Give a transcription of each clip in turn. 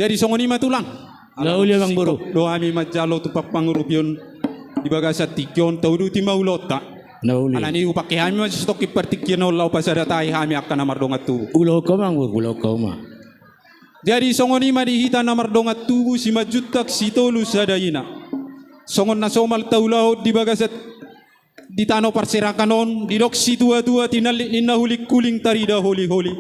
Jadi songoni matulang. Lauli bang buru. Do ami majalo tupak pangurupion di bagasat tikyon taudu timaulota. Lauli. Alani upake hami stok ipartikyan ulaw pasada tayo hami akan namardongat tu. Ulo ko bang buru, ulo ko ma. Jadi songoni madihita namardongat tubu si majutak si tolu sadayina. Songon na somal taulaw di bagasat di tano parsirakanon di dok si tua-tua tinali inahulik kuling tarida holi-holi.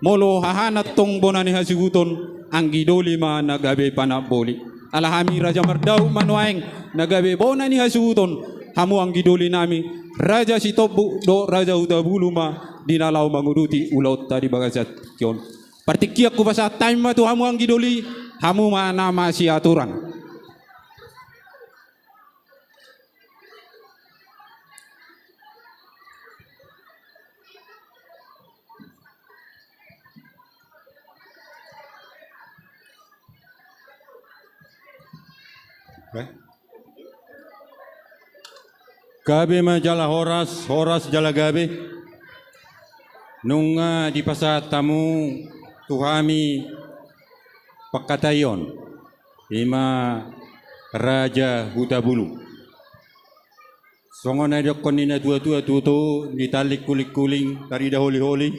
Molo hahanat tong bonani hasiguton ang gidoli ma nagabe panaboli. Alahami Raja Mardau manuaeng nagabe bonani hasiguton hamu ang gidoli nami Raja Sitobu do Raja Utabulu ma dinalaw manguruti ulaut tadi bagasat kyon. Partikiak ko ba sa time ma tu hamu ang gidoli hamu ma nama si aturan. Gabe majalah horas, horas jala gabe. Nung di pasat tamu tuhami pakatayon. Ima Raja Hutabulu. Songon na kon nina tua-tua tuto ditalik kulik-kuling tarida holi-holi.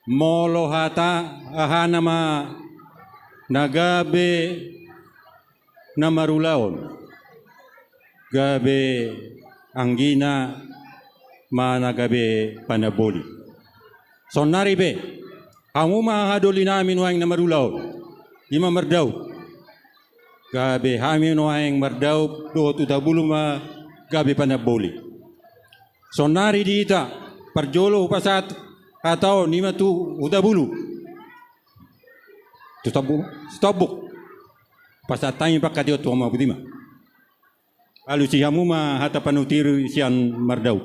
Molo hata ahana ma nagabe namarulaon. Gabe anggina mana gabe panaboli. Sonari be, kamu mahadoli namin wang namarulaw. Ima mardaw. Gabe hamin wang mardaw do tutabulu ma gabe panaboli. Sonari dita parjolo upasat atau nima tu utabulu. Tutabuk. Pasat tayo pakadiot tu ama budima. Alu si hamu ma hata panutiru sian mardau.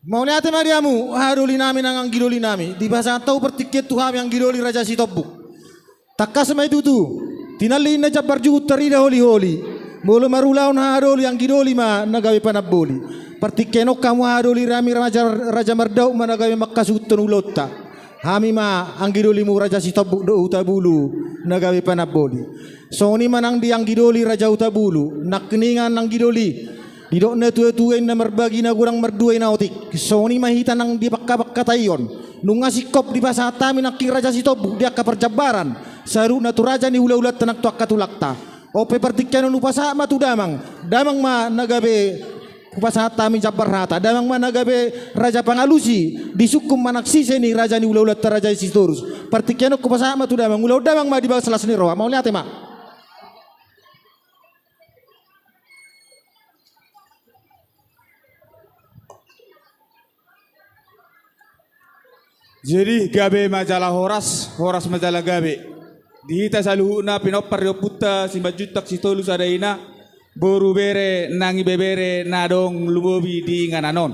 Mau lihat mariamu haruli nami nang gidoli nami di bahasa tahu pertiket tuhan yang gidoli Raja Sitobuk. Takka sama itu tu tinali na jabar juut tarida holi-holi. Mulu marulaun haroli yang gidoli ma nagawi panaboli. Pertikenok kamu haroli rami Raja Mardau ma nagawi makasutun ulota. Hami ma ang gidoli mu Raja Sitobuk do Utabulu nagawi panaboli. Soni manang di ang gidoli Raja Utabulu nakningan ang gidoli. Didok na tuwe-tuwe na marbagi na gurang marduay na otik. Soni mahita nang di bakka-bakka nung ngasikop di pasatamin ang king Raja Sitobuk dia kaperjabaran. Saru na tu raja ni ulat tanak tuak katulakta. Ope pertikyan lupa sama tu damang ma nagabe kupasa tami jabar hata damang ma nagabe Raja Pangalusi disukum manaksise ni raja ni ulat Raja Sitorus pertikyan kupasa sama tu damang ulau damang ma di bawah selas ni roa mau lihat ma. Jadi gabe majalah horas majalah gabe. Dihita saluhuna pinopar yo puta si majutak si tolu sadaina boru bere nangi bebere nadong lubobi di ngananon.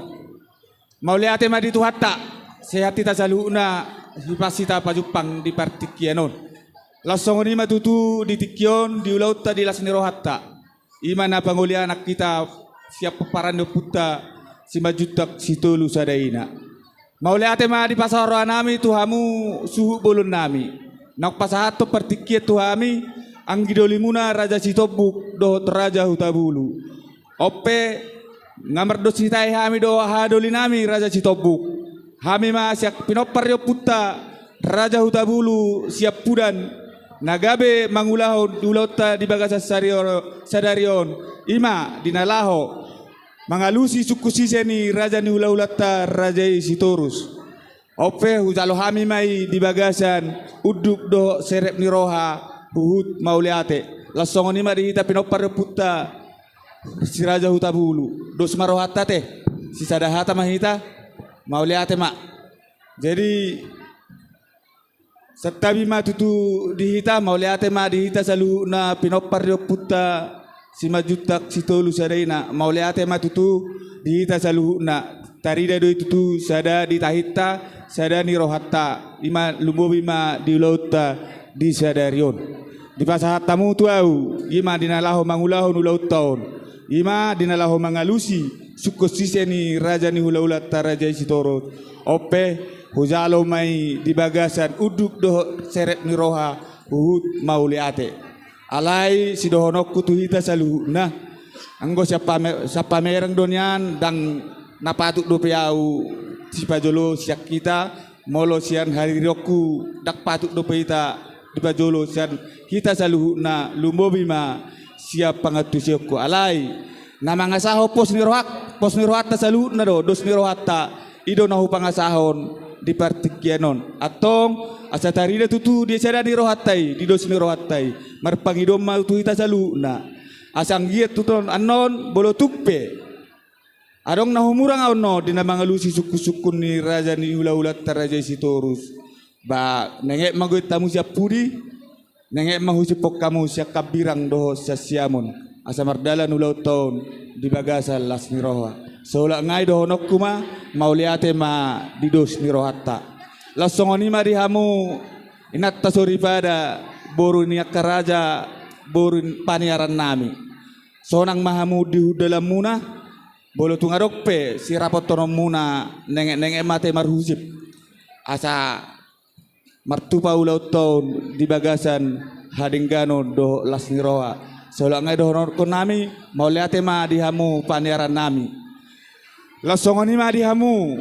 Mau lihat ma di tuhatta sehat ta saluhuna hipasita pajupang di partikianon. Lasong ni matutu di tikyon di ulauta di lasni rohatta. Imana pangulia anak kita siap peparan yo puta si majutak si tolu sadaina. Mau lihat ma di pasar nami tuhamu suhu bolon nami. Nak pasahato pertikiat tuhami ang gidolimuna Raja Sitobuk do Raja Hutabulu. Ope ngamar do sitai hami do hadoli nami Raja Sitobuk. Hami ma siak pinopar yo puta Raja Hutabulu siap pudan nagabe mangulaho dulota di bagasa sadarion ima dinalaho mangalusi suku siseni Raja ni ulaulata Raja Sitorus. Ope hujalo hami mai di bagasan uduk do serep ni roha buhut mauliate lasong ni mari kita pinopar puta si Raja Hutabulu dos marohata teh si sadahata mahita mauliate mak. Jadi setabi ma tutu dihita mauliate ma dihita salu na pinopar puta si majutak si tolu sadaina mauliate ma tutu dihita salu na tarida do itu sada di tahita sada ni rohatta ima lumbobi ma di lauta di sadarion. Di pasahat tamu tu au, ima dinalaho mangulahu nulau taun. Ima dinalaho mangalusi, sukos siseni raja ni hula-hula taraja Sitoro. Ope hujalo mai di bagasan uduk doh seret ni roha uhut mauliate. Alai si dohonok kutuhita saluhuna. Anggo siapa mereng donian dang napatuk do piau si pajolo siak kita molo sian hari roku dak patuk do peita di pajolo sian kita saluhuna lumobi ma siap pangatu siokku alai nama ngasaho pos ni rohat ta saluhuna do dos ni rohat ta ido nahu pangasahon di partikianon atong asa tarida tutu dia sada di rohatai di dos ni rohatai marpangidom ma tu hita saluhuna asang giat tuton anon bolo tuppe adong nahumurang awno di namangalusi suku-suku ni raja ni hula-hula taraja Sitorus ba nengek magoy tamu siap pudi nengek mahusipok kamu siap kabirang doho sa siamon asa mardalan ulau taon di bagasal las ni roha sola ngai doho nokuma mauliate ma didos ni rohata lasongoni ma dihamu inatta sori pada boru ni akaraja boru paniaran nami sonang mahamu di dalam muna bolo tungarok pe si rapot tonom muna nengek mate marhusip asa martupa ulau taun di bagasan hadinggano do las niroa sola ngai do honor nami mau liate ma dihamu paniaran nami lasongoni ma dihamu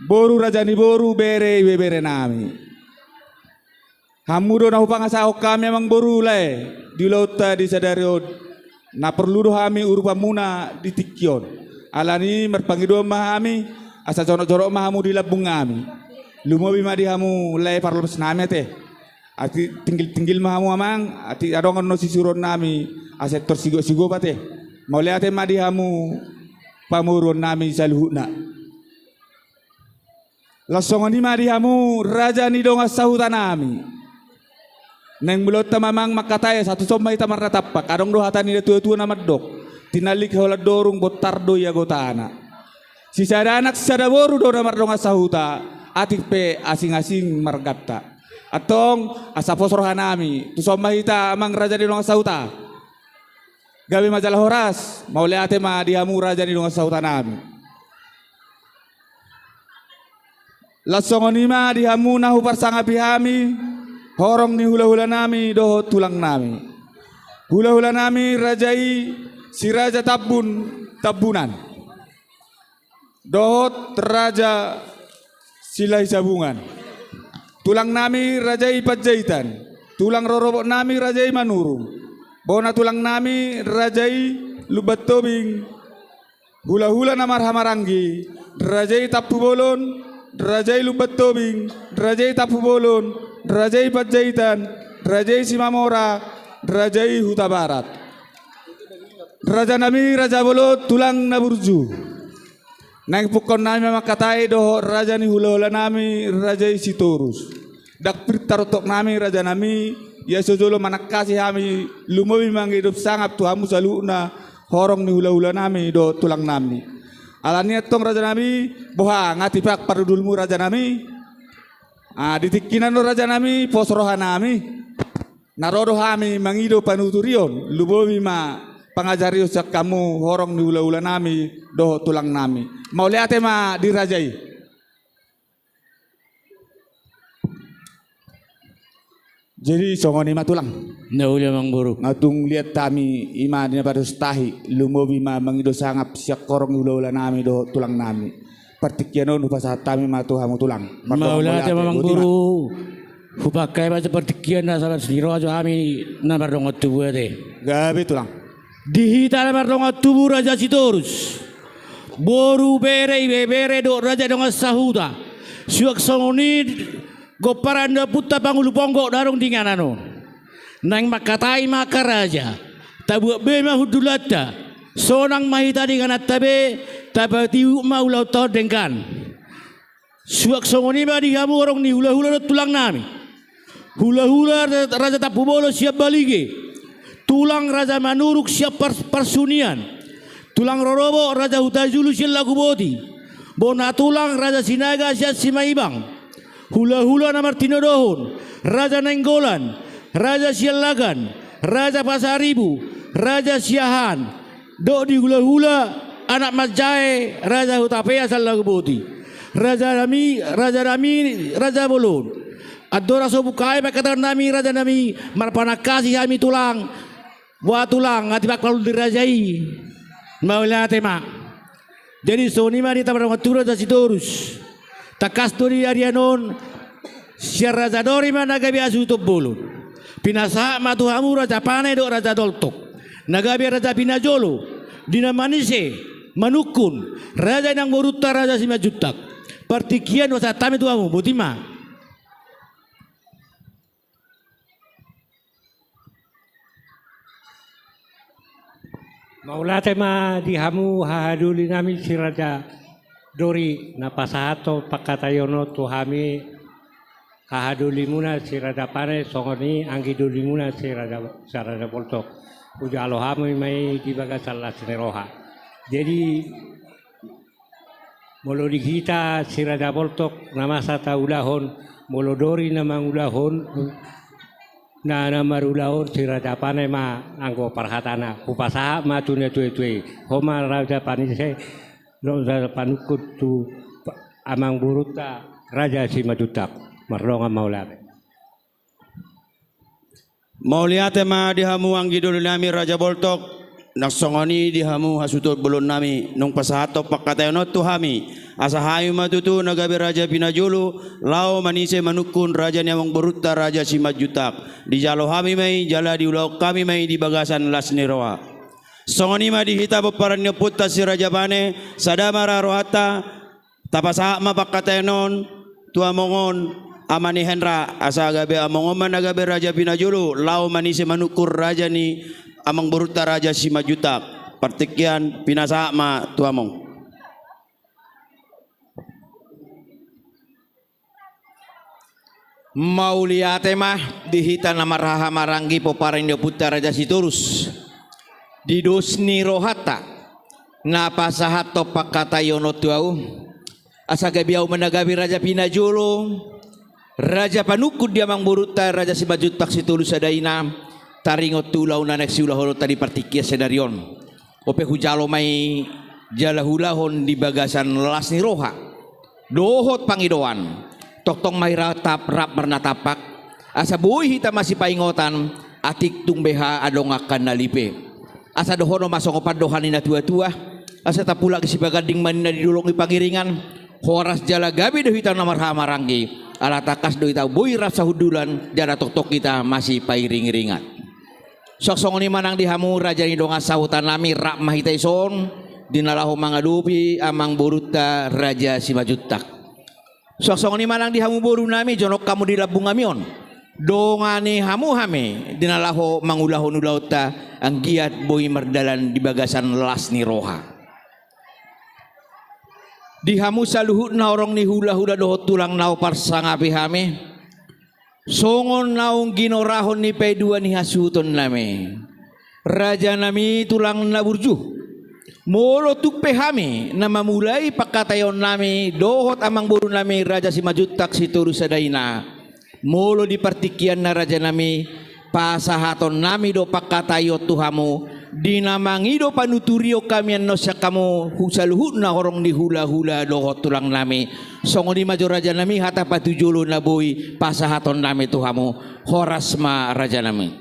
boru rajani boru bere nami hamu do nahu pangasahok kami emang boru le di lauta di sadariod na perlu do hami urupa muna di tikion alani merpangido mahami asa jorok mahamu di labung kami lumobi ma dihamu le parlos nami teh ati tinggil mahamu amang ati adongan no sisuron nami asektor sigo pate mau liate ma dihamu pamuron nami saluhuna lasongoni ma dihamu raja ni donga sahuta nami neng bulot tamamang makataya satu somai tamar natapak adong do hatani tua nama dok tinalik hola dorung botardo ya gotana si sada anak sada boru do namar donga sahuta atik pe asing-asing margata atong asa posroha nami tu somai ta amang raja di donga sahuta gawe majalah horas mau liate ma dihamu raja di donga sahuta nami lasongoni ma dihamu nahu parsanga pihami horong ni hula-hula nami doho tulang nami hula-hula nami rajai si raja tabunan doho raja silai sabungan tulang nami rajai pajaitan tulang rorobok nami rajai manurung bona tulang nami rajai lubat tobing hula-hula namar hamarangi rajai tapu bolon rajai lubat tobing rajai tapu bolon rajai pajaitan rajai simamora rajai huta barat raja nami raja bolot tulang naburju nang pukon nami makatai doho raja ni hula-hula nami rajai Sitorus dak pirtarotok nami raja nami ya sojolo manakasi hami lumobi manghidup sangap tuhamu saluna horong ni hula-hula nami do tulang nami alani tong raja nami boha ngatipak parudulmu raja nami ditikinan do raja nami posroha nami narodo hami mangido panuturion lumobi ma pangajario sak kamu horong ni hula-hula nami do tulang nami mau liate ma dirajai jadi songoni ma tulang Nauli mang buru. ngatung lihat tami ima dina pada stahi lumobi ma mangido sangap siak korong hula-hula nami do tulang nami partikianon upasa tami ma tuhamu tulang Maula te mang buru. Hupakai ba seperti kian na sabat siro aja kami na bardong tubuh te. gabe tulang Dihita na bardong tubuh raja Sitorus. Boru bere do raja dong sahuta. Suak songoni goparanda puta pangulu ponggo darong dinganano. Nang makatai makaraja. Tabu be mahudulata. Sonang mahita dinganat tabe tabati maulau tau dengkan. Suak songoni ba dihamu orang ni hula-hula tulang nami. Hula-hula raja tapu bolo siap balige. Tulang raja manuruk siap persunian. Tulang rorobo raja hutajulu siap lagu boti. Bona tulang raja sinaga siap simaibang. Hula-hula namar tinodohon. Raja nenggolan. Raja Sialagan, Raja Pasaribu, Raja Siahan, Dok di hula-hula, anak Mas Jae, Raja Hutapea Salagubuti, Raja Rami, Raja Bolon. Adora sobukai pakatan nami Raja nami marpanakasi kami tulang. Buat tulang ati bakal dirajai. Maulate ma. Jadi soni mari tabra matura Raja Sitorus. Takasturi arianon Raja Dori mana gabi asutup bolon. Pinasa matuhamu Raja Pane do Raja Doltok. Nagabi Raja Pinajolo. Dina Manise, Manukun, Raja nang Moruta Raja Simajutak. Partikian wasa tame tuamu Butima. Maulate ma dihamu hahaduli nami si Raja Dori napasahato pakatayono tuhami hahaduli muna si Raja Pane songoni anggiduli muna si Raja Boltok uja alohamu mai di bagasalah sineroha. Jadi molo dikita si Raja Boltok nama sata ulahon molo Dori nama ulahon na marulahon si Raja Pane ma anggo parhatana upasaha ma tune tue homa Raja Panise Raja Panukut tu amang buruta Raja Simajutak marlonga maulate Mauliate ma dihamu anggidul nami Raja Boltok naksongoni dihamu hasutut belum nami nung pasahato pakatayono tuhami asahayu matutu nagabe Raja Pinajulu lau manise manukun Raja Nyamang Beruta Raja Simajutak di jalo hami mai jala di ulau kami mai di bagasan lasniroa songoni ma dihita peparan nyeputta si Raja Pane sadamara rohata tapasaha ma pakatayonon tua mongon amani Hendra asa gabe amongon managabe Raja Pinajulu lau manise manukur Raja ni Amang Beruta Raja Simajutak partikian pinasa ma tuamong Mauliate mah dihita nama raha maranggi poparing putra Raja Sitorus di dosni rohata napasahato pakatayono tuau asa gabiau menagabi Raja Pinajolo Raja Panukud di Amang Beruta Raja Simajutak Sitorus adaina taringot tulau nanek siulahon tadi partikia sedarion ope hujalo mai jalahulahon di bagasan lasni roha dohot pangidoan toktong mai ratap rap bernatapak asa buih hita masih paingotan atik tumbeha adong akan nalipe asa dohono masong opadohan ina tua-tua asa tapula si bagading manina didulungi pangiringan horas jala gabi do hita namarha maranggi ala takas do hita buih rasa hudulan jana tok kita masih pairing-ringan sok-sok ni manang dihamu Raja ni donga sahutan nami rak mahitaison dinalaho mangadupi Amang Beruta Raja Simajutak sok-sok ni manang dihamu boru nami jonok kamu di labung amion donga ni hamu hame dinalaho mangulahon ulauta ang giat boy merdalan di bagasan lasni roha dihamu saluhut na orang ni hula-hula dohot tulang nao parsangapi hame songon naung ginorahon ni pedua ni hasuton nami Raja nami tulang naburju molo tukpe hami nama mulai pakatayon nami dohot amang buru nami Raja Simajutak Sitorus adaina molo di partikian na Raja nami pasahaton nami do pakatayo tuhamu dinamangido panuturio kami anosya kamu husaluhut na horong di hula-hula dohot tulang nami songo di majo Raja nami hata patujulu na boy pasahaton nami tuhamu horas ma Raja nami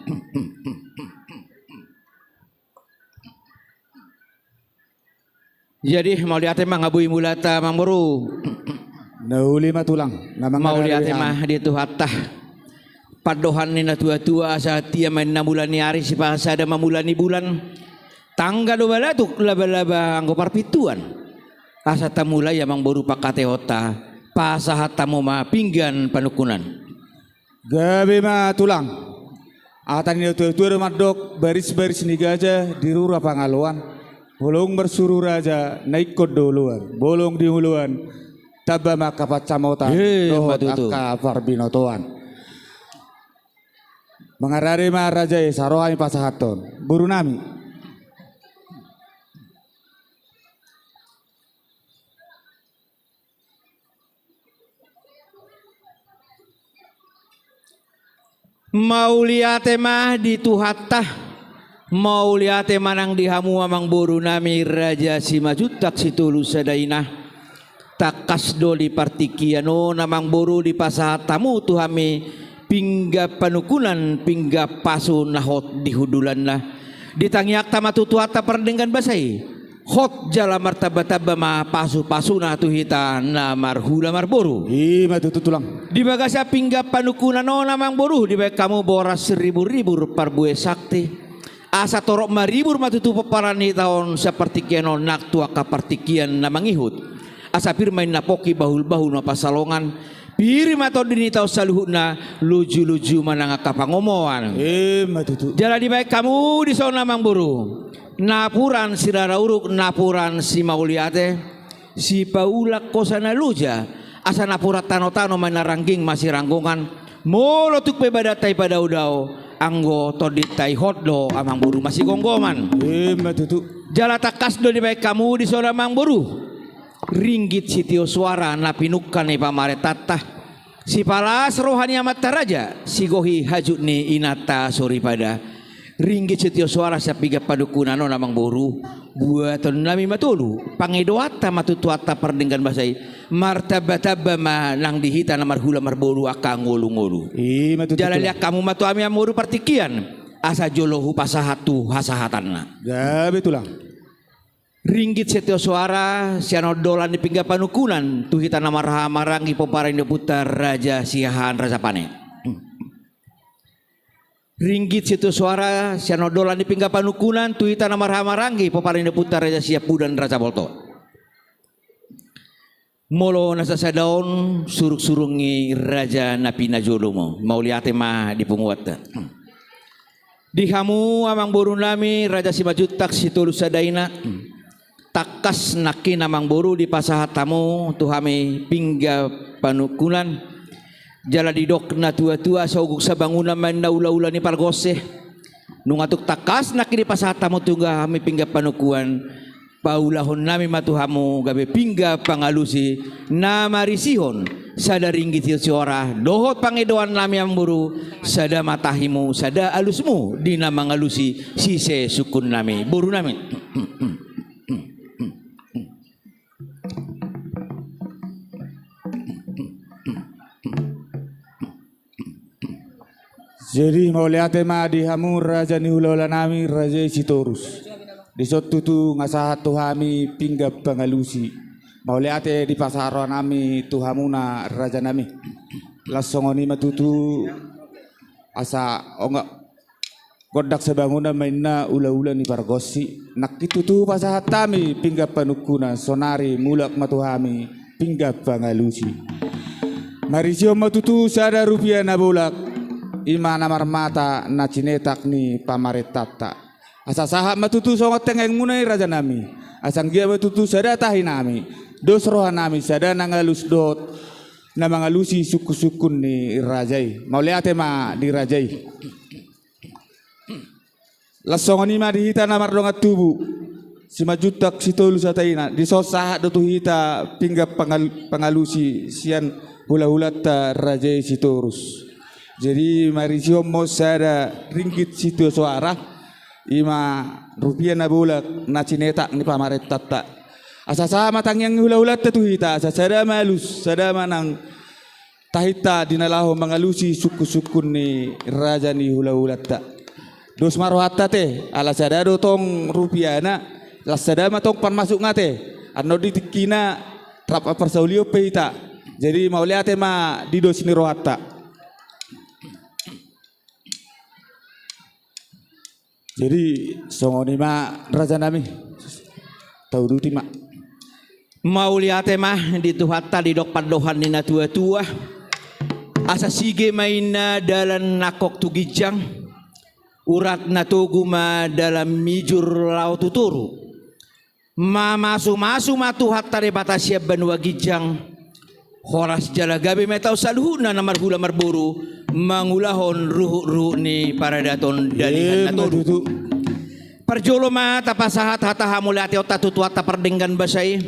jadi mau lihat emang ngabui mulata mang boru Nauli matulang namang mau lihat emang dia tuh hatah padohan ni na tua-tua asa tia main na bulan ni hari si pasa ada mamulan ni bulan tangga do balatuk laba-laba anggo parpituan asa tamula ya mang boru pakatehota pasahat tamu ma pinggan panukunan gabe matulang atan ni tua-tua madok baris-baris ni gajah di rura pangaluan bolong bersuru Raja naik kod duluan bolong di huluan taba makapat camota dohot akka parbinotoan mengarari ma Raja sarohai pasahaton buru nami Mauliate mah di tuhatta, mauliate manang dihamu amang boru nami Raja Simajutak Situlu Sadaina. Takas doli partikiano namang boru di pasahatamu tuhami pingga panukunan pingga pasu nahot di hudulan na. Ditangyak tamatutuata perdengan basai. Hot jala martaba-taba ma pasu-pasu na tuhita na marhula marboru. Ima tutulang. Di bagasa pingga panukunan no namang boru di baik kamu boras 1000-1000 parbue sakti. Asa torok maribur matutu peparani tahun seperti kiano nak tua kapartikian namang ihut. Asa pirmain napoki bahul-bahul na pasalongan. Piri mato dini tau saluhuna luju-luju mananga kapangomoan. Ima tutu. Jala di baik kamu di sana namang boru. Napuran si Rara Uruk, napuran si Mauliate, si Paulak kosana luja, asa napurat tano-tano manarangging masih ranggungan, molotuk pebadatai pada udao, anggo toditai hotdo amang buru masih gonggoman. Ima tutu. Jala takas do di baik kamu di sana amang buru, ringgit si tio suara napinukan ni pamare tatah, si palas rohani amat taraja, si gohi hajut ni inata sori pada. Ringgit setio suara sa piga padukunan namang boru buatan nami matulu pangedoata matutuata perdenggan basai martabataba ma nang dihita na marhula marboru aka ngulu-ngulu. Ima tutu. Jalalia kamu matu ami amoru partikian asa jolohu pasahatu hasahatanna. Gabe tulang. Ringgit setio suara siano dolan di pingga panukunan tuhita na marha-marangi poparin putar Raja Siahan Raja Pane. Ringgit situ suara siano dolan di pingga panukunan tuita na marhamarangi poparin putar Raja Siapu dan Raja Bolto. Molo nasa sadaon suruk-surungi Raja Napina Jolomo mauliate mah dipunguat. Dihamu amang boru nami Raja Simajutak Situlu Sadaina. Takas naki namang boru di pasahatamu tuhami pingga panukunan. Jala didok na tua-tua sa uguk sa bangunan man na ula-ula ni pargose. Nung atuk takas nakini pasata mo tunga kami pingga panukuan. Paulahon nami matuhamu gabi pingga pangalusi na marisihon. Sada ringgit siora dohot pangedoan nami ang buru. Sada matahimu, sada alusmu. Di na mangalusi sise sukun nami. Buru nami. Jadi mauliate ma dihamu Raja ni hula nami Raja Sitorus. Di sotu tu ngasahat tuhami pingga pangalusi. Mauliate di pasaro nami tuhamuna Raja nami. Lasongoni matutu asa onga kodak sebangunan mainna ula-ula ni pargosi. Nakitu tu pasahat tami pingga panukuna sonari mulak matuhami pingga pangalusi. Marisio matutu sada rupiah na bulak. Ima namar mata na cinetak ni pamaretata. Asa sahab matutu songot tengeng munai Raja nami. Asang gia matutu sada tahi nami. Dos roha nami sada nangalus dot na mangalusi suku-sukun ni Rajai. Mauliate ma di Rajai. Lasongan ima dihita namar dongat tubu. Simajutak Situlu Sadaina. Di sosahat do tuhita pingga pangalusi sian hula-hulata Rajai Sitorus. Jadi marisio mo sada ringgit situ suara ima rupiah na bulak na cinetak ni pamaret tata. Asa sama tang yang hula-hula tuhita asa sada malus sada manang tahita dinalaho mangalusi suku-sukun ni Raja ni hula-hula ta. Dos marohata te ala sada do tong rupiah na las sada matong pan masuk ngate arno ditikina trap persaulio peita. Jadi mauliate ma di dos ni rohata. Jadi songoni ma Raja nami tahu duti mak. Mauliate mah di tuhata di dok padohan ni na tua-tua. Asa sige maina dalam nakok tugijang. Urat na tugu ma dalam mijur laut tuturu. Ma masu-masu matuhat tare batasya banua gijang. Horas jalagabe metau saluhuna na marhula marburu. Mangulahon ruhu-ruhu ni para daton dalihan na todo. Parjolo mata pasahat hata hamulati o tatutuata perdenggan basai.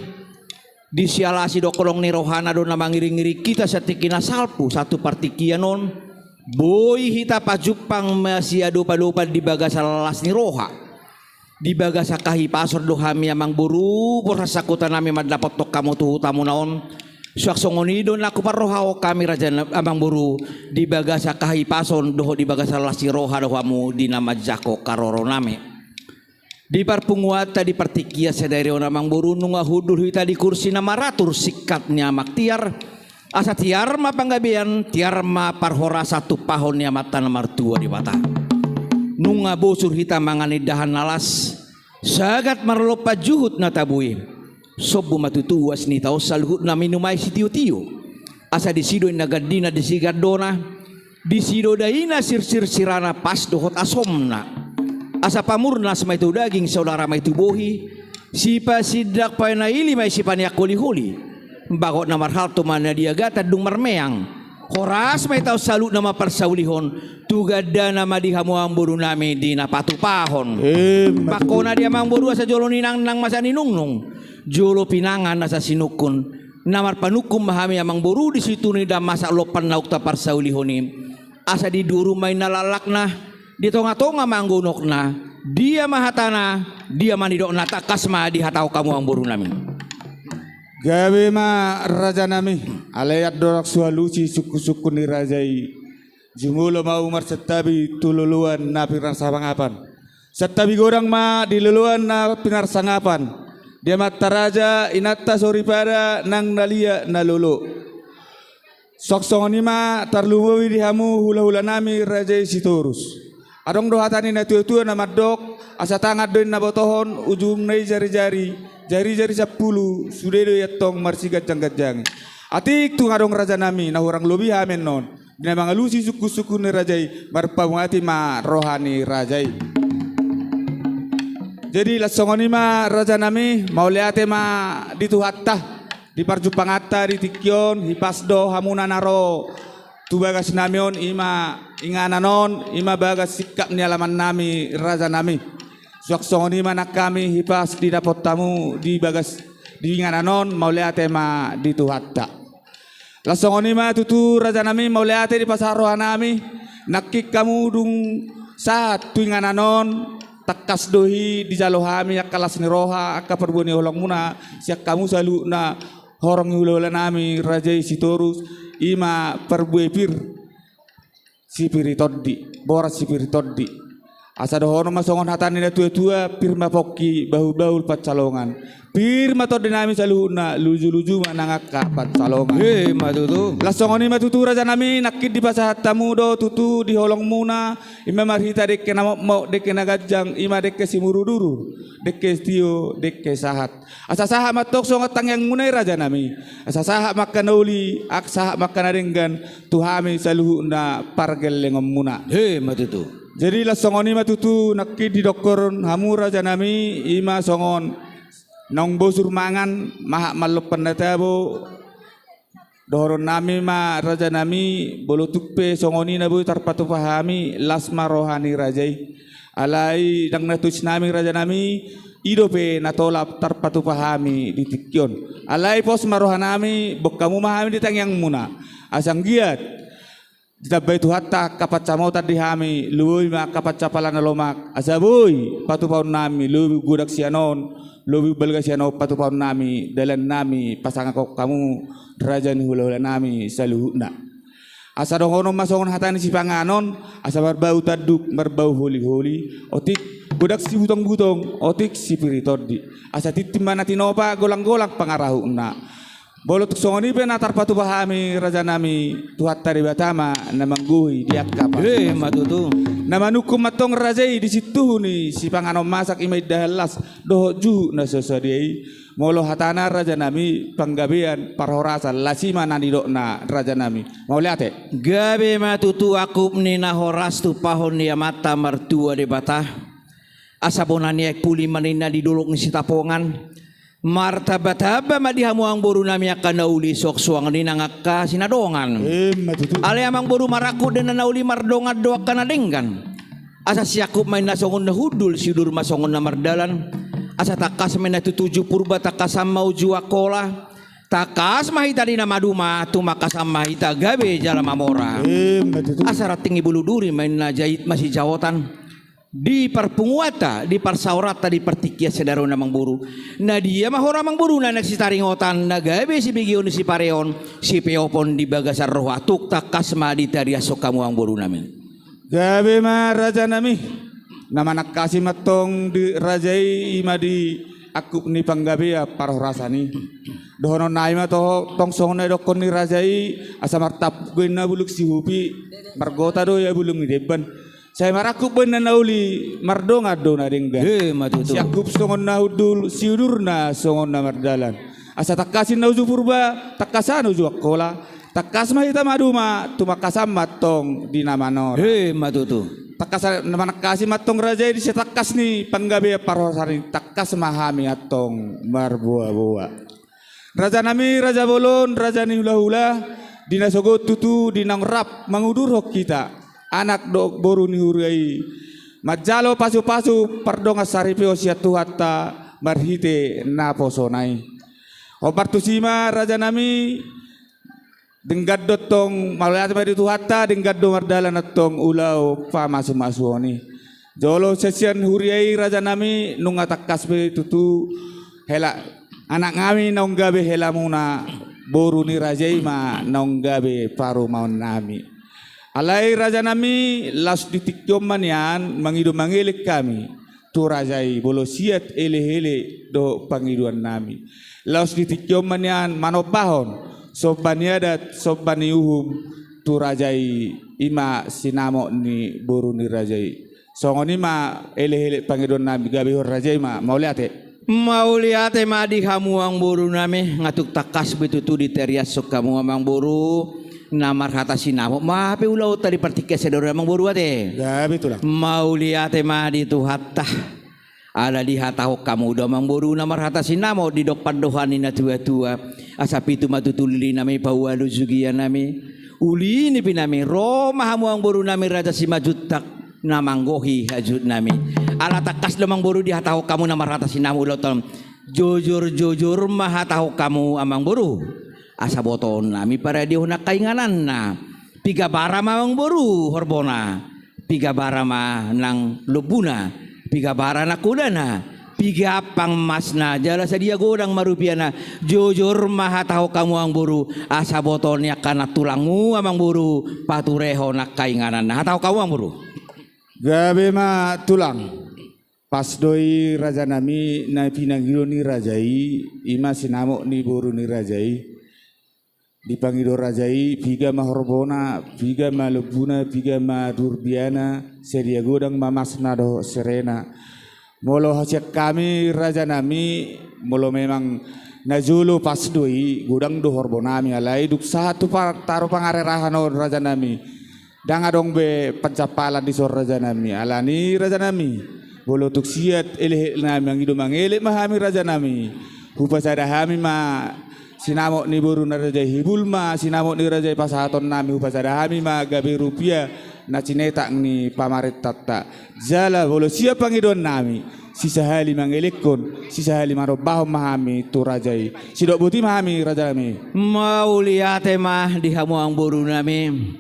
Disialasi do kolong ni rohana do na mangiring-ngiri kita satikina salpu satu partikianon. Boy hita pajupang masih lupa di bagasa lalas ni roha. Di bagasa kahipasor do kami amang buru porsakutan nami madapat tok kamu tuh tamu naon. Suaksongonido na aku parroha kami raja amang buru di bagasa kahipason doho di bagasa lalas ni roha do kamu di nama jako karoro nami. Di parpunguata di partikia sedari namang buru nunga hudul hita di kursi nama ratur sikatnya maktiar. Asa tiar ma panggabian tiar ma parhora satu pahon ya mata nomor 2 di bata. Nunga bosur hita mangani dahan nalas sagat marlopa juhut na tabui. Sobu matutu wasni tau salhut na minumai si tiu-tiu. Asa disido nagadina disigadona disido daina sir-sir sirana pas dohot asomna. Asa pamurna sama itu daging saudara ma itu bohi. Sipa sidak pa na ili mai si paniak holi-holi. Bakot na marhalto mana dia gata dung marmeang. Horas may tau salut nama persaulihon. Tugada nama di hamuang buru nami di napatu pahon. Bako na dia mang buru asa jolo ninang nang masa ninungnung. Jolo pinangan asa sinukun. Namar panukum mahami amang buru di situ ni da masa lopan nauk ta persaulihoni. Asa di duru may nalalak na. Di tonga-tonga manggunok na. Dia mahatana. Dia manidok na takas ma di hatau kamu ang buru nami. Gawe ma raja nami alayat dorak sualuci suku-suku ni rajai jumulo ma umar setabi tululuan na pinarsangapan setabi gorang ma diluluan na pinarsangapan dia mata raja inata sori pada nang nalia nalulu soksong ni ma tarluwi di hamu hula-hula nami rajai sitorus adong dohatani na tua-tua na madok asa tangat doin na botohon ujung nai jari-jari jari-jari 10 sudah do yatong marsi gajang-gajang. Atik tu ngadong raja nami na orang lobi hamen non. Dina mangalusi suku-suku ni rajai marpamati ma rohani rajai. Jadi lasongoni ma raja nami mauliate ma dituhatta di parjupangata di tikyon hipasdo hamuna naro tu bagas namion ima ingananon ima bagas sikap ni alaman nami raja nami. Suaksongoni manak kami hipas di dapot tamu di bagas di ngananon mauliate ma di tuhatta. Lasongoni ma tutu raja nami mauliate di pasaroha nami nakik kamu dung saat tu ngananon takas dohi di jalohami yak kalas ni roha akka perbuni holong muna siak kamu salu na horong hulola nami raja sitorus ima perbuepir sipiritoddi boras sipiritoddi. Asa dohono masongon hatani na tua-tua pirma poki bahu-bahu pacalongan. Pirma to dinami saluhuna luju-luju manangaka pacalongan. Matutu. Lasongoni matutu raja nami nakit di pasahat tamu do tutu di holong muna. Ima marhita dekke na mau dekke na gajang ima dekke simuruduru. Dekke tio dekke sahat. Asa sahat matok songat tangyang munay raja nami. Asa sahat makanauli ak sahat makanarenggan tuhami saluhuna pargel lengom muna. Matutu. Jadi lah songoni matutu nakki di dokkoron hamu raja nami ima songon nong bosur mangan mahak malupan natabo doron nami ma raja nami bolo tuppe songoni nabu tarpatu pahami lasma rohani rajai alai dang natus nami raja nami idope natolap tarpatu pahami di tikyon alai pos marohanami bokamu mahami di tangyang muna asang giat Ditabay tuhata kapat samau tadi hami luwi ma kapat capalan na lomak asaboy patupaw nami luwi gudak sianon luwi balga siano patupaw nami dalan nami pasangan ko kamu raja ni hula nami sa luhuna asa dongono masongon hatani si panganon asa barbau taduk barbau holi-holi otik gudak si butong-butong otik si piritodi asa titimana tinopa golang-golang pangarahuna Bolot songoni pe natar patu pahami raja nami tuhat tari batama namangguhi diak kapal. Matutu. Nama nukum matong rajai di situ ni si panganom masak imai dahalas doh ju na sosodiai molo hatana raja nami panggabean parhorasan lasima nani na raja nami. Mau lihat Gabe matutu akup ni na horas tu pahon ni mata mertua de bata. Asabonan ni puli manina di duluk ni sitapongan. Martabat-haba madihamu ang buru nami akan nauli sok suang ni nangaka sinadongan. Ale amang buru maraku dan nauli mardongan doa kana denggan. Asa siakup main nasongon na hudul sidur masongon na mardalan. Asa takas main na tutuju purba takas mau jua kola. Takas mahita di nama duma tumakasam mahita gabe jala mamora. Matutu. Asara tinggi bulu duri main najait masih jawatan. Di perpunguata, di parsaurata, di pertikia sedaro namang buru. Na dia mahora mang buru na nagsitaringotan na gabe si bigion si pareon si peopon di bagasar roh atuk takas mahita di asok kamu ang buru namin. Gabi ma raja nami. Nama nak kasih matong di rajai ima di aku ni panggabi ya paroh rasani. Dohono naima to tong song na dokon ni rajai asa martap na buluk si hupi margota do ya bulung ni deban. Saya marakup ben na nauli mardong ado na dengga. Matutu. Si akup songon na udul si udur na songon na mardalan. Asa takasin na uzu purba takasan uzu akola. Takas mahita maduma tumakasam matong di namanor. Matutu. Takas naman kasi matong raja di si takas ni panggabi paroh sari takas mahami atong marbuah-buah. Raja nami, raja bolon, raja ni hula-hula, dinasogot tutu, dinangrap, mangudurok kita. Anak do boru ni hurai. Majalo pasu-pasu, pardong asaripio siya tuhata, marhite na posonay. O partusima, raja nami, denggad dotong, malayat mari tuhata, denggad do mardalan atong ulaw, pa masu-masu ni. Jolo sesian huriai raja nami, nung atakas be tutu, hela, anak kami naong gabi hela muna boru ni rajai ma naong gabi paru maun nami. Alai raja nami las ditikjom man yan mangidu mangilik kami tu rajai bolo siat ele-ele do pangiduan nami. Las ditikjom man yan manopahon soban yadat soban uhum tu rajai ima sinamo ni boru ni rajai. Songoni ma ele-ele pangiduan nami gabi hor rajai ma mau lihat Mauliate madi kamu ang buru nami ngatuk takas betutu di terias sok kamu amang buru namar hata sinamo mape ulau tadi pertikia sedoro amang buru ate gabi itulah. Mauliate madi tu hatta ada di hata hok kamu do amang buru namar hata sinamo di dok padohani na tua-tua asapi tu matutuli nami pawalu zugian nami uli ni pinami Roma hamu ang buru nami raja simajutak namanggohi hajud nami ala takas lemang boru di hataho kamu nama rata sinamu uloton jujur mahataho kamu amang boru asa boton nami para di hunak kainganan na piga bara mamang boru horbona piga bara ma nang lubuna piga bara na kudana piga pang masna jala sadia godang marupiana jujur mahataho kamu ang boru asa botonnya kana tulangmu amang boru patureho nak kainganan na hataho kamu ang boru Gabe ma tulang. Pas doi raja nami na pinanggilo ni rajai ima sinamo ni boru ni rajai dipanggilo rajai piga ma horbona piga ma lebuna piga ma durbiana sedia godang mamasna do serena molo hasiat kami raja nami molo memang najulu pas doi godang do horbonami alai duk satu taruh pangarerahan raja nami dang adong be pencapalan di sor raja nami alani raja nami bolo tuk siat eleh nami ang idu mangele mahami raja nami hupasada hami ma sinamo ni boru na raja hibul ma sinamo ni raja pasaton nami hupasada hami ma gabe rupiah na cinetak ni pamaret tata jala bolo siap pangidon nami sisa hali mangelekon sisa hali marobah mahami tu rajai sidok buti mahami raja nami mauliate mah di hamu ang boru nami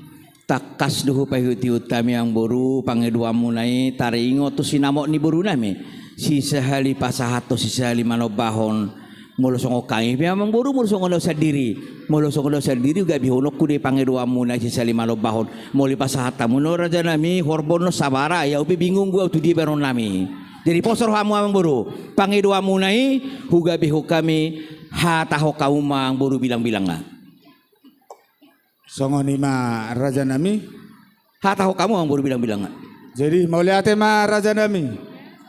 takas duhu pahuti utami ang boru pangedua munai taringo tu sinamo ni boru nami si sehali pasahato si sehali manobahon molosong okai pia mang boru molosong ono sadiri uga bihonok ku di pangedua munai si sehali manobahon moli pasahata muno raja nami horbono sabara ya upi bingung gua tu di baron nami jadi posor hamu ang boru pangedua munai huga bihu kami hataho kauma ang boru bilang-bilang lah songo ni ma raja nami hataho kamu ang baru bilang-bilang jadi mau lihat ma raja nami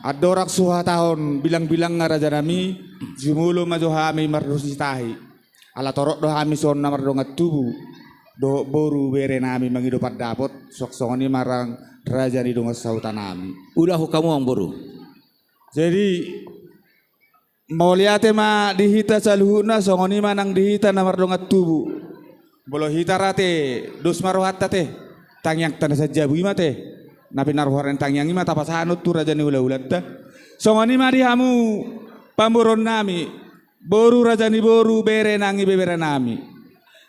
adorak suha tahun bilang-bilang nga raja nami jumulo majo hami mardositahi ala torok do hami son namar do ngatubu do boru bere nami mangido dapot sok songo ni marang raja ni do sautan nami udah kamu ang baru jadi mau lihat ma dihita saluhuna songo ni manang dihita namar do ngatubu bolo hitarate dos marohatta te tangyang tanah saja bima te napi naruharan tangyang ima tapasanut tu raja ni ulat ta songoni mari hamu pamburon nami boru raja ni boru bere nangi bebere nami.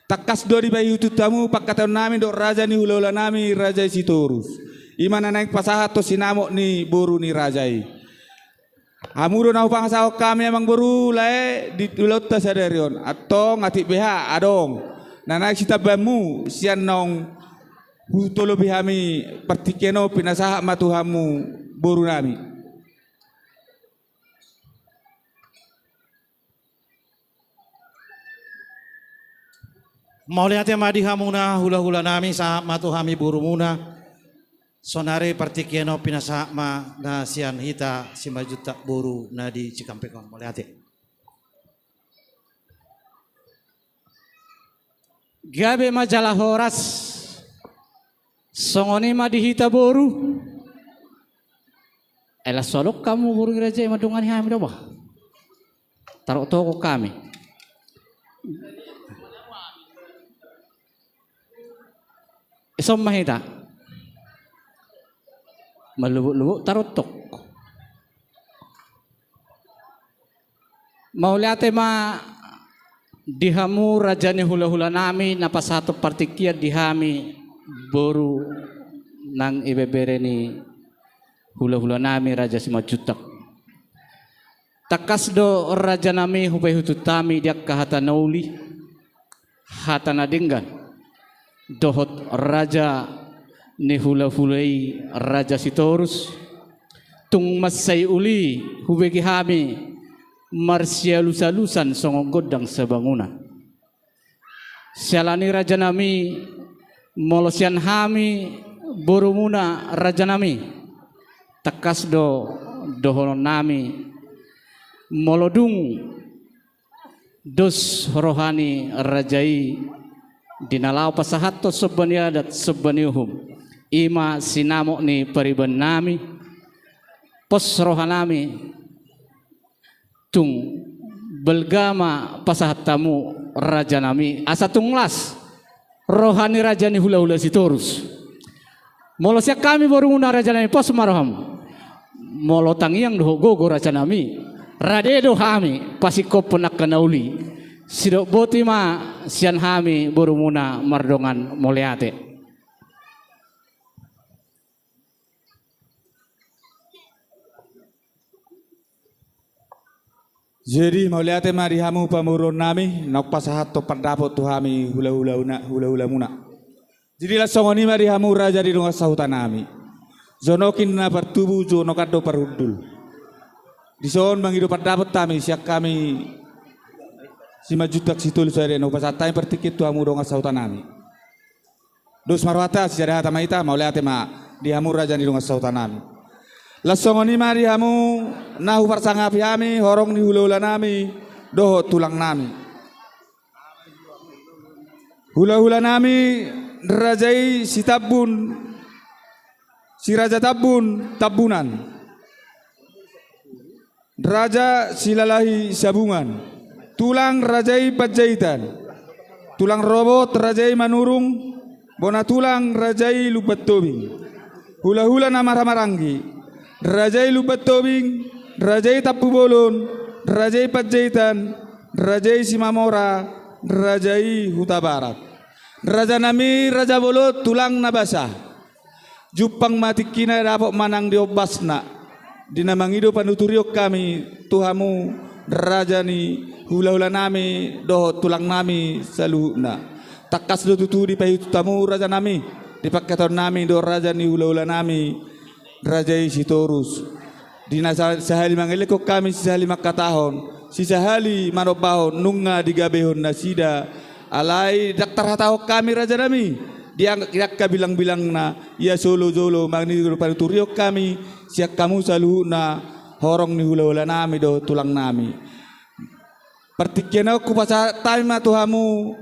Takas do di bayi tamu pakatan nami do raja ni hula nami raja Sitorus. Imana naik pasahat to sinamok ni boru ni rajai. Amuro na upang sao kami emang boru lae di ulot ta sadarion atau ngati beha adong. Nanak sita bamu sian nong hutolo bihami partikeno pinasaha matuhamu boru nami. Mauliate madihamuna hula-hula nami sa matuhami burumuna. Sonare partikiano pinasama na sian hita si majuta buru na di Cikampekon. Mauliate. Gabe majalah horas songoni madihita boru elah solok kamu boru gereja madungan hami doba taruh toko kami isom mahita melubuk-lubuk taruh tok mau lihat ma dihamu rajani hula-hula nami napa satu partikia dihami boru nang ibebere ni hula-hula nami raja simajutak takas do raja nami hubai hututami dia kahata nauli hata nadinggan dohot raja ni hula-hulai raja Sitorus tung masai uli hubai kihami Marsia lusa-lusan songong godang sebangunan. Sialani raja nami molosian hami borumuna raja nami takas do dohonon nami molodung dos rohani rajai dinalau pasahato sebania dat sebaniuhum ima sinamok ni pariban nami pos rohanami tung belgama pasahat tamu raja nami asa tunglas rohani raja ni hula-hula Sitorus molosya kami baru nguna raja nami pos maroham molotang yang doho gogo raja nami radedo hami pasiko penak kanauli sidok boti ma sian hami baru nguna mardongan moleate. Jadi mauliate marihamu pamurun nami nok pasahat to pandapot tuhami hula-hula muna. Jadi la songoni marihamu raja di rungas sahutan nami. Zonokin na pertubu zono kado perhudul. Di son mangido pandapot tami siak kami si majutak situl sare no pasatai pertikit tuhamu rungas sahutan nami. Dos marwata sejarah tamaita mauliate ma dihamu raja di rungas sahutan nami. Lasongoni mari hamu nahu parsangapi hami horong ni hula-hula nami doho tulang nami. Hula-hula nami rajai si tabun si raja tabun tabunan. Raja silalahi sabungan. Tulang rajai pajahitan. Tulang robot rajai manurung. Bona tulang rajai lupat tobing. Hula-hula nama ramarangi. Rajai lupat tobing, rajai tapu bolon, rajai pajahitan, rajai simamora, rajai huta barat. Raja nami raja bolot tulang nabasa. Jupang mati kina dapat manang diobasna. Dinamangido panuturiok kami tuhamu raja ni hula-hula nami doh tulang nami saluhna. Takas do tutu di payu tamu raja nami di paketon nami do raja ni hula-hula nami. Raja Sitorus dina sahali mangeleko kami sahali makatahon si sahali manopahon nunga digabehon nasida alai daktar hatao kami raja nami dia ka bilang-bilang na ya solo mangni panuturiok kami siak kamu saluhna horong ni hula-hula nami do tulang nami pertikena ku pasa taima tuhamu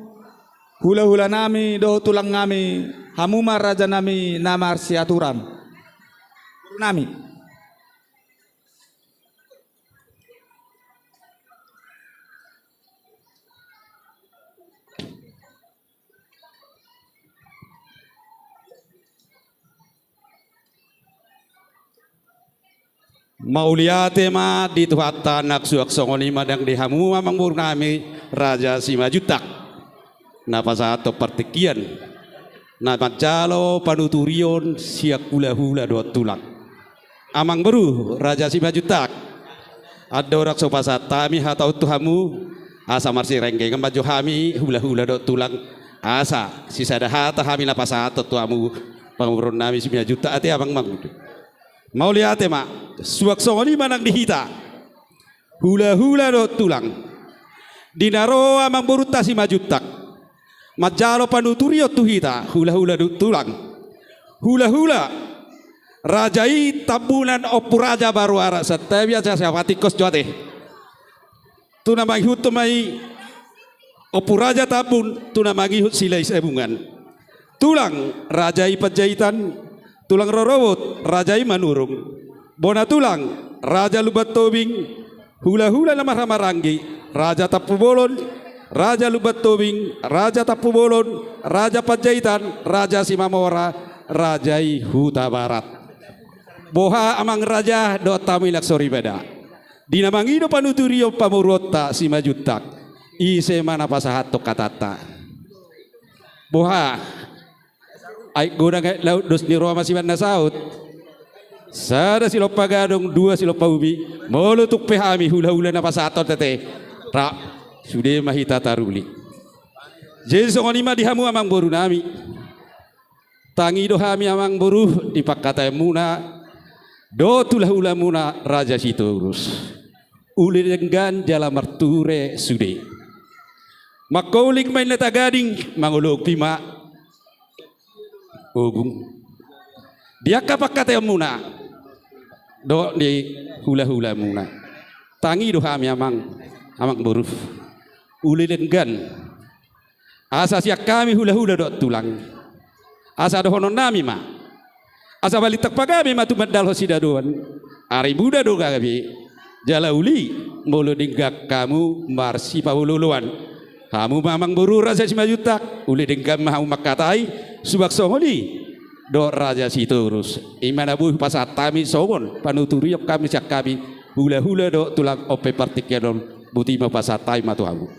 hula-hula nami do tulang nami hamuma raja nami namar siaturan nami. Mauliate ma di tuhata nak suak songoni madang dihamu amang burnami Raja Simajutak. Napa sato partikian. Na majalo panuturion siak hula-hula do tulang. Amang beru Raja Simajutak. Ada orang sopasa tami hatau tuhamu asa marsi rengge ngambaju hami hula-hula do tulang asa sisa hata hami napa sato tuamu pangurun nami Simajutak ati amang mang. Mau lihat mak, suak songoni manang dihita, hula-hula do tulang, dinaro amang boruta Simajutak, majalo panuturio tuhita, hula-hula do tulang, hula-hula, rajai tabunan opuraja baru ara setebia siapati kos joate, tu nama ihut mai opuraja tabun, tu nama ihut silai sebungan, tulang rajai penjahitan. Tulang rorowot, Rajai Manurung. Bona tulang, Raja Lubat Tobing. Hula-hula nama Ramarangi, Raja Tapubolon, Raja Lubat Tobing, Raja Tapubolon, Raja Panjaitan, Raja Simamora, Rajai Huta Barat. Boha amang Raja do tamilak soribeda. Dinamangido panuturio pamurota Simajutak. Ise mana pasahato katata. Boha ay guna laut dos ni Roma si Banda Saud. Sada silo pagadong dua silo paubi. Molutuk pehami hula-hula na pasatot tete. Ra sudah mahita taruli. Jadi songonima dihamu amang boru nami. Tangi do hami amang boru dipakata muna. Do tulah ula muna Raja Sitorus. Uli denggan jala marture sude. Makaulik main leta gading mangulog pima. Ogung dia kapak kata muna do di hula-hula muna tangi do hami amang buruf uli denggan asa siak kami hula-hula do tulang asa do honon nami ma asa balitak pagami matu medal hosidadoan ari buda do gabi jala uli molo dinggak kamu marsi pahululuan kamu mamang buru Raja Simajutak uli denggam mau makatai subak songoni do Raja Sitorus imana buh pasatami songon panuturiok kami siak kami hula-hula do tulang ope partikedon butima pasatai matu hamu.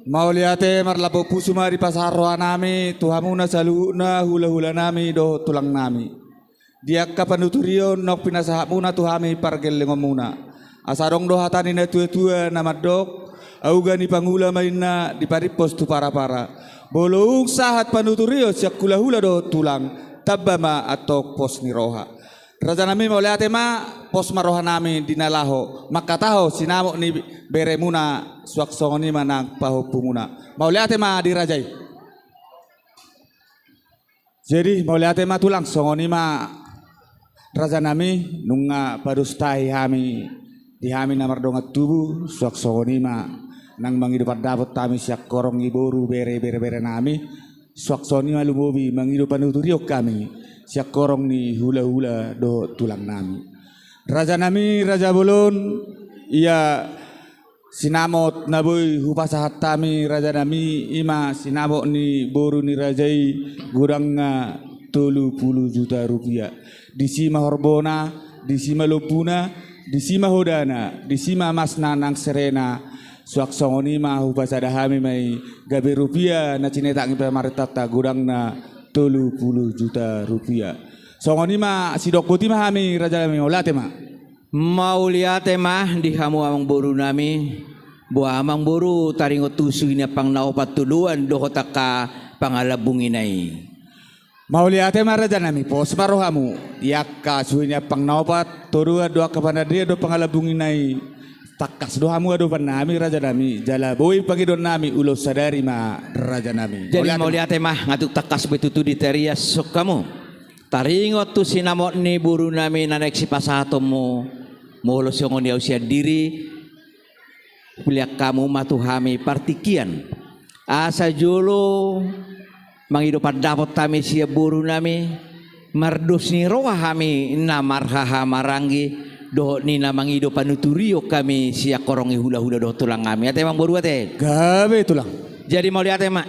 Mau liate marlapo pusu mari pasarroa nami tuhamuna saluna hula-hula nami do tulang nami. Dia kapanuturio nok pinasahapuna tuhami pargel lengomuna. Asarong do hatani na tua-tua nama dok auga ni pangula mainna di paripos tu para-para. Bolong sahat panuturio siak hula-hula do tulang tabama atau pos ni roha. Raja nami mau lihat ma pos maroha nami dinalaho makataho sinamok ni beremuna suak songoni manang paho pumuna mau lihat ma di rajai. Jadi mau lihat ma tulang songoni ma raja nami nunga padustai hami di hami namar dongat tubuh suak songoni ma nang mangidupan dapot tami siak korong iboru bere nami suak songoni ma lumobi mangidupan uturiok kami. Siak korong ni hula-hula do tulang nami. Raja nami Raja Bolon ia sinamot naboy hupasahat tami Raja nami ima sinamot ni boru ni rajai gurang nga 30 juta rupiah. Di sima horbona, di sima lopuna, di sima hodana, di sima masna nang serena. Suak songoni ma hupasadahami mai gabe rupiah na cinetang ipa maritata gurang na 30 juta rupiah. Songoni ma sidok buti ma hami Raja nami ulate ma. Mau lihat mah di hamu amang boru nami. Buah amang boru taringot tusu ina pang naopat tuluan do ka pangalabung inay. Mau lihat ma Raja nami pos marohamu. Yakka suinya pang naopat torua doa kepada dia do pangalabung inay. Takas dohamu ado panami Raja nami jala boy pagidon nami ulo sadari ma Raja nami. Jadi mau lihat mah ngatuk takas betutu di terias sok kamu. Taringot tu sinamot ni buru nami nanek si pasatomu. Molo songon dia usia diri. Kuliak kamu matuhami partikian. Asa jolo mangidopan dapot kami sia buru nami. Mardus ni roha kami namarhaha marangi. do ni namangido panuturio kami siya korongi hula-hula do tulang kami. Ate mang boru ate. Gabe tulang. Jadi mau lihat mak.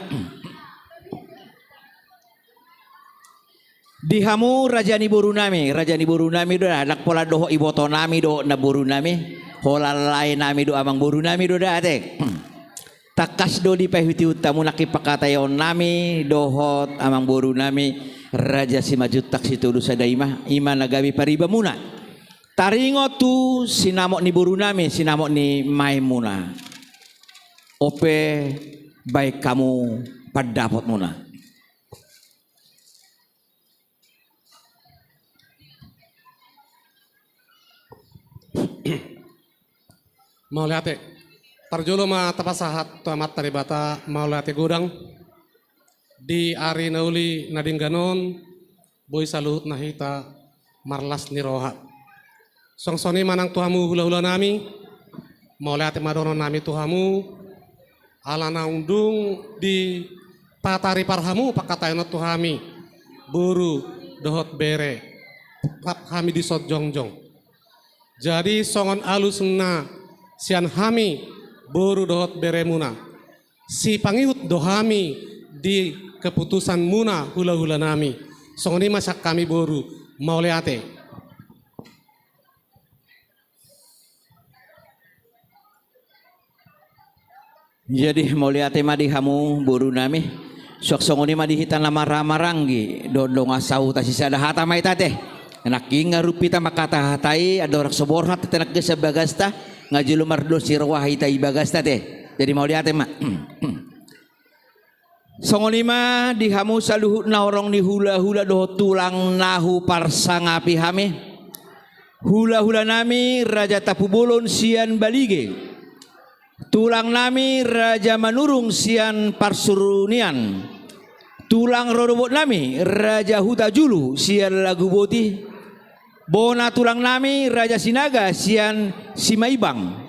Dihamu rajani boru nami do anak pola doho iboto nami do na boru nami. Hola lain nami do amang boru nami do da ate. Takas do di pahuti utamu nakipakatayon nami dohot amang boru nami raja si majutak si tulu sadaimah ima nagabi pariba muna taringo tu sinamok ni boru nami sinamok ni Maimuna ope baik kamu padapot muna. Mau lihat Parjolo ma tapasahat to amat taribata maulati gudang di ari nauli nadingganon boy saluhut nahita marlas ni rohat songsoni manang tuhamu hula-hula nami maulati madono nami tuhamu ala naundung di patari parhamu pakatayon tuhami buru dohot bere pap kami di sot jongjong jadi songon alus na sian hami boru dohot beremuna si pangihut dohami di keputusan muna hula-hula nami songoni masak kami boru mau leate jadi mau liate madi hamu boru nami sok songoni madi hitan lama ramarangi dodong asau tasisa ada hata mai tate enak inga rupita makata hatai ada orang soborhat tenak gesa bagasta ngajulu mardo sirwah itai bagasta teh jadi mau lihat mak songolima dihamu saluhut na orang ni hula-hula doh tulang nahu parsangapi hame hula-hula nami raja tapu bolon sian balige tulang nami raja manurung sian parsurunian tulang rodobot nami raja huta julu sian lagu boti bona tulang nami raja sinaga sian simaibang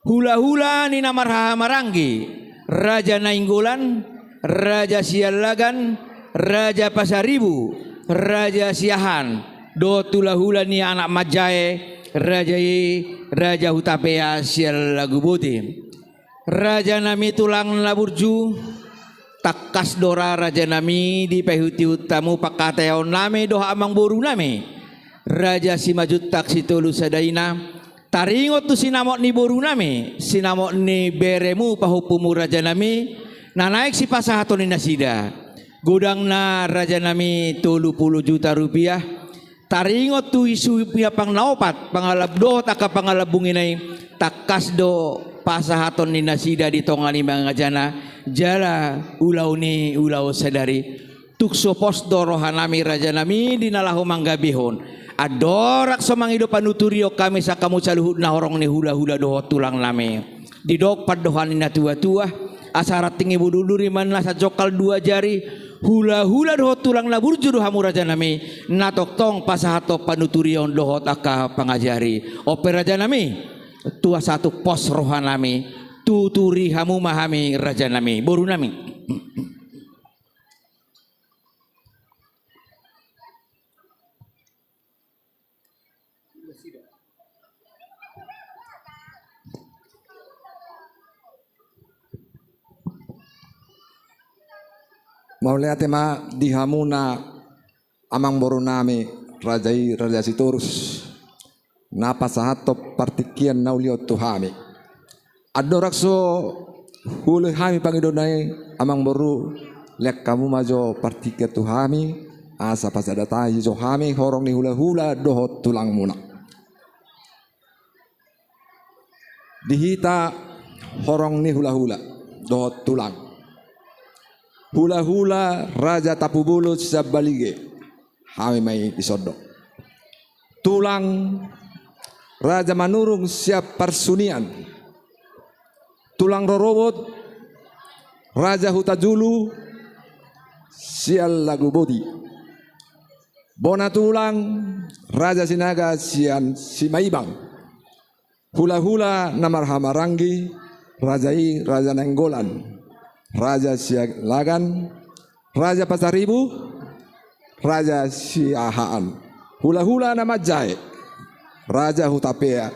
hula-hula ni namarha marangi raja nainggolan raja sialagan raja pasaribu raja siahan do hula ni anak majae raja hutapea sial lagu boti raja nami tulang laburju takas dora raja nami di pehuti utamu pakateon nami doha amang boru nami raja si majutak si tolu sadaina taringot tu sinamok ni boru nami sinamok ni beremu pahupumu raja nami na naik si pasahaton ni nasida gudang na raja nami 30 juta rupiah taringot tu isu pihak pang naopat pangalab do taka pangalabungin ay takas do pasahaton ni nasida di tongani mga jana jala ulaw ni ulaw sadari tukso pos dorohan nami raja nami dinalahu manggabihon adorak somangido panuturio kami sa kamu saluhut na horong ni hula-hula doho tulang nami didok padohan na tua-tua asarat tinggi buduluri man sa jokal 2 jari hula-hula doho tulang na burju dohamu raja nami natoktong pasahato panuturio doho taka pangajari ope raja nami tua satu pos rohan nami tuturi hamu mahami raja nami boru nami mau lihat ma dihamuna amang boru nami raja sitorus napa sahato partikian nauliot tuhami adorakso hulu hami pangidonai amang boru lek kamu majo partikian tuhami asa pasada tahi jo hami horong ni hula-hula dohot tulang muna dihita horong ni hula-hula dohot tulang hula-hula raja tapu bulu sabalige hami mai disodo tulang raja manurung siap parsunian tulang rorobot raja hutajulu sial lagu bodi bona tulang raja sinaga sian simaibang hula-hula namar hamarangi raja nenggolan raja sialagan raja pasaribu raja siahaan hula-hula nama jae Raja Hutapea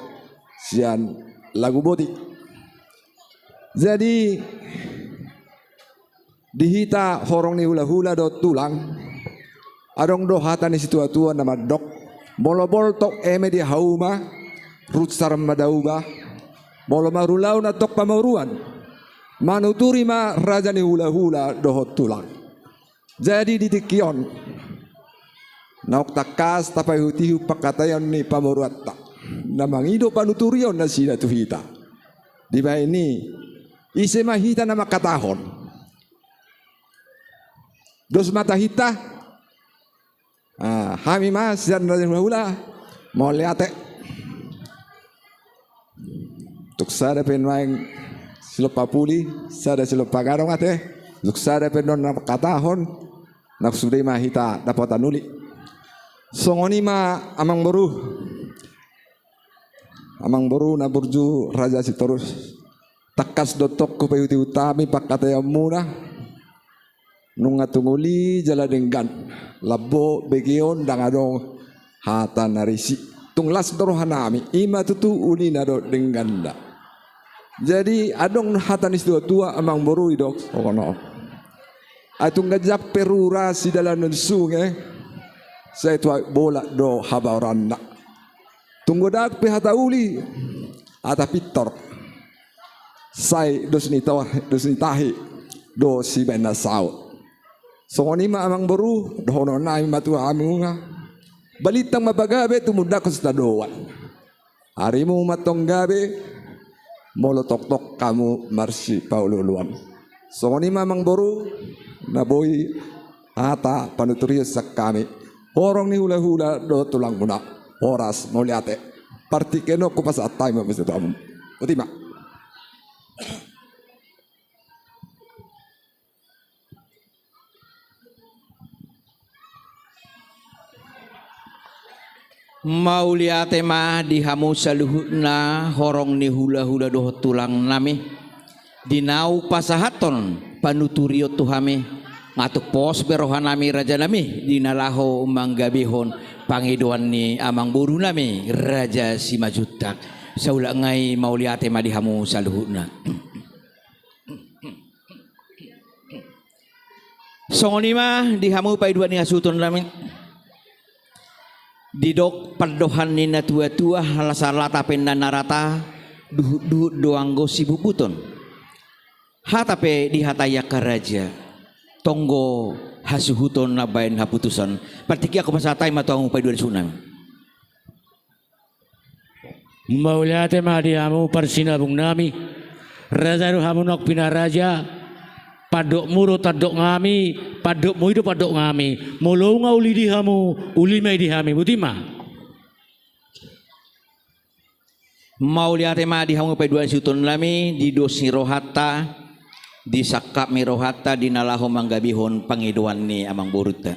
sian lagu boti. Jadi dihita horong ni hula-hula do tulang adong do hata ni situa-tua nama dok molo boltok eme di hauma rutsar madauba molo marulau na tok pamaruan manuturi ma raja ni hula-hula dohot tulang. Jadi ditikion naok takas tapai hutihu pakatayon ni pamoruatta namangido panuturion na sila tuhita. Di ba ini ise mahita na makatahon. Dos mata hita hami mas dan raja hula mau liate tuk sada penwaing silop papuli sada silop pagarong ate tuk sada penon na katahon nak sudah mah hita dapat anuli songoni ma amang boru na burju raja sitorus takas dotok ko payuti utami pakataya muna nunga tunguli jala denggan labo begion dangadong hata narisi tunglas dorohanami ima tutu uli nado dengganda. Jadi adong hata nis tua amang boru idok okono atung gajak perura si dalam sungai saya tua bola do habaranna tunggu dak hata uli ata pitor sai dos nitahi do si bena saut. Songoni ma amang boru dohono na matu amunga balitang mabagabe tumudak ko sa doan ari mo matong gabe molo tok kamu marsi paululuan songoni ma amang boru na boy ata panuturiyo sa kami horong ni hula-hula do tulang muna oras moliate partikeno ko pas atay mo bisa tamu utima. Mauliate ma dihamu saluhutna horong ni hula-hula doh tulang nami dinau pasahaton panuturio tuhami ngatuk pos berohanami raja nami dinalaho manggabihon pangiduan ni amang boru nami raja Simajutak saula ngai mauliate ma dihamu saluhutna songoni ma dihamu paiduan ni asuton nami didok perdohan nina tua-tua halasala tapen dan narata duhut doanggo sibubuton hatape dihataya karaja tonggo hasuhuton nabain haputusan partiki aku pasatai matuang upai dua sunam Mauliate madiamu parsinabung nami raja hamunok pinaraja padok muro tadok ngami padok mu itu padok ngami mulu ngauli dihamu uli mai dihami butima Mauliate ma dihamu upai dua sutun nami di dosi rohata di sakap mirohata di nalaho manggabihon pangiduan ni amang buruta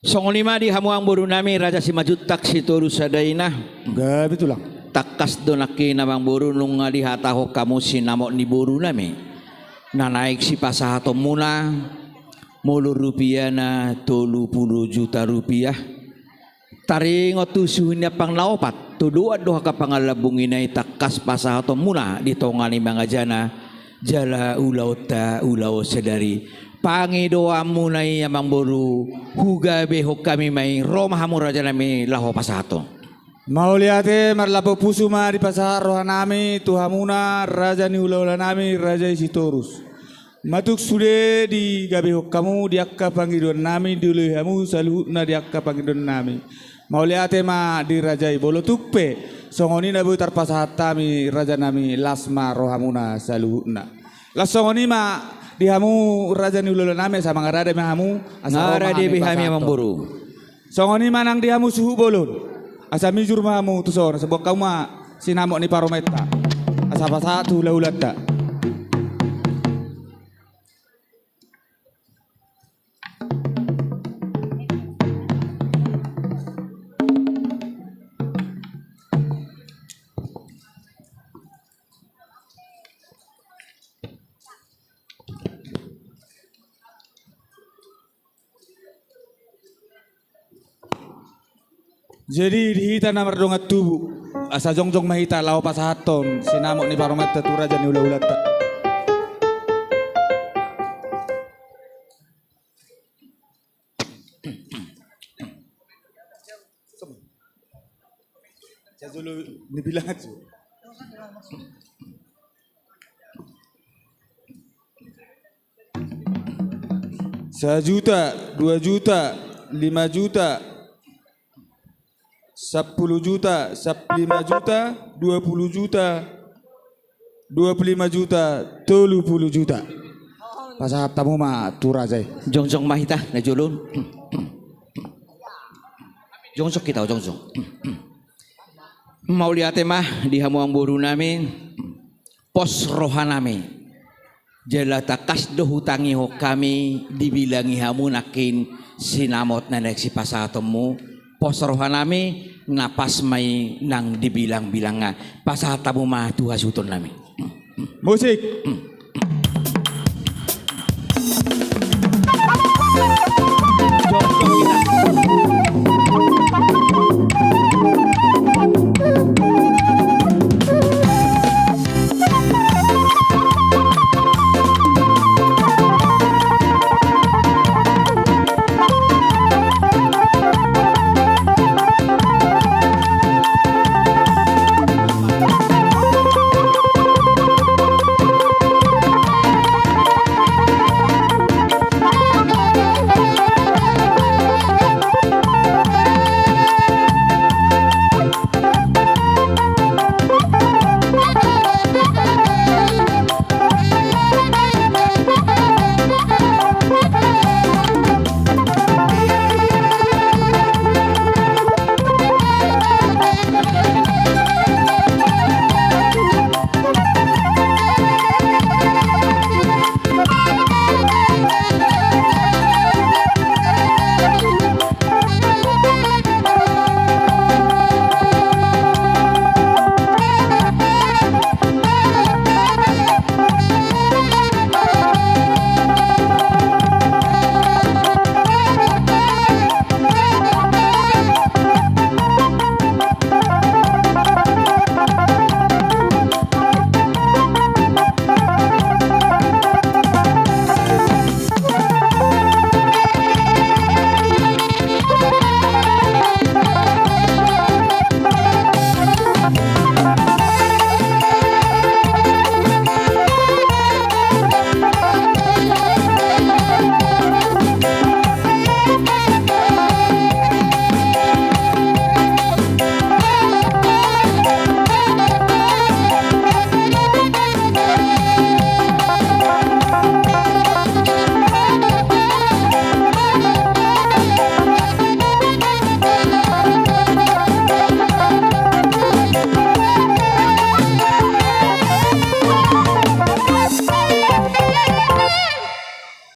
songolima di hamuang boru nami raja Simajutak situ rusadaina Gabi tulang. takas donaki namang boru nung dihataho kamu sinamok ni boru nami nanaik si pasahato muna mulu rupiah na 30 juta rupiah taringot tusuhnya pang laopat tudua doha ka pangalabungin ay takas pasahato muna ditongani mga jana jala ulaw sedari pangidoa muna amang boru huga behok kami may roma hamur raja nami laho pasahato Mauliate marlapo pusu ma di pasar rohanami tuhamuna raja ni hula nami raja Sitorus. Matuk sude di gabe kamu diakka pangidon nami dulu hamu saluhutna diakka pangidon nami. Mauliate ma di rajai bolo tukpe songoni na butar pasahatami raja nami lasma rohamuna saluhutna. Las songoni ma di hamu raja ni hula nami sama ngarade ma hamu ngarade bihami amang boru songoni manang di hamu suhu bolon. Asa mijur mamu tu sor sebab kau ma sinamok ni parometa asa pasatu laulata Jadi dihita na mardongat tubu. Asa jongjong mahita lao pasahaton. Sinamok ni paromata tu raja ni ula-ulata. Saya dulu dibilang aja. Sejuta, 2 juta, 5 juta, 10 juta, 15 juta, 20 juta, 25 juta, 30 juta. Pasahap tamu mah tura jay. Jongjong mahita na julun. Jongjong kita jongjong. Mau lihat mah di hamuang boru nami pos rohanami. Jala takas do hutangi ho kami dibilangi hamu nakin sinamot na si pasatemu pos rohanami napas may nang dibilang-bilang nga pasatamu mah tuha sutun nami. Musik.